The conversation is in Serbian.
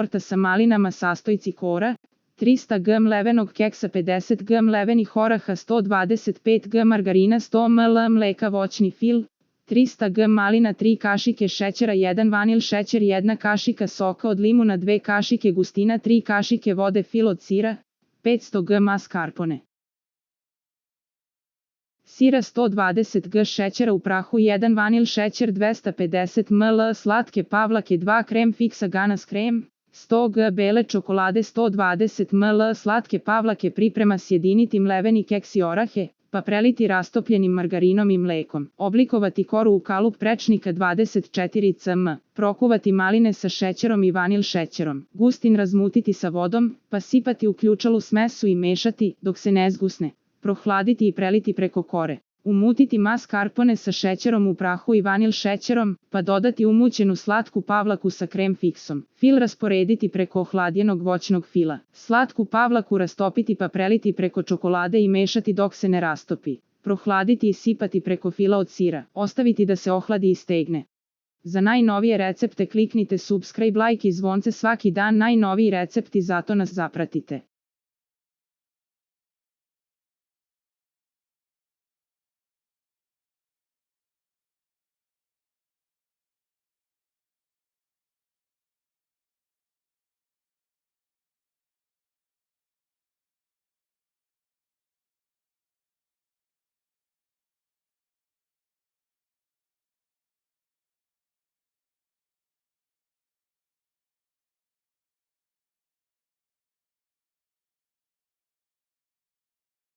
torta sa malinama sastojci kora, 300 g mlevenog keksa, 50 g mlevenih oraha, 125 g margarina, 100 ml mleka, voćni fil, 300 g malina, 3 kašike šećera, 1 vanil šećer, 1 kašika soka od limuna, 2 kašike gustina, 3 kašike vode, fil od sira, 500 g mascarpone. Sira 120 g šećera u prahu, 1 vanil šećer, 250 ml slatke pavlake, 2 krem fiksa ganas krem, 100 g bele čokolade, 120 ml slatke pavlake. Priprema: sjediniti mleveni keks i orahe, pa preliti rastopljenim margarinom i mlekom. Oblikovati koru u kalup prečnika 24 cm. Prokuvati maline sa šećerom i vanil šećerom. Gustin razmutiti sa vodom, pa sipati u ključalu smesu i mešati dok se ne zgusne. Prohladiti i preliti preko kore. Umutiti mascarpone sa šećerom u prahu i vanil šećerom, pa dodati umućenu slatku pavlaku sa krem fiksom. Fil rasporediti preko ohladjenog voćnog fila. Slatku pavlaku rastopiti pa preliti preko čokolade i mešati dok se ne rastopi. Prohladiti i sipati preko fila od sira. Ostaviti da se ohladi i stegne. Za najnovije recepte kliknite subscribe, like i zvonce svaki dan. Najnoviji recepti, zato nas zapratite.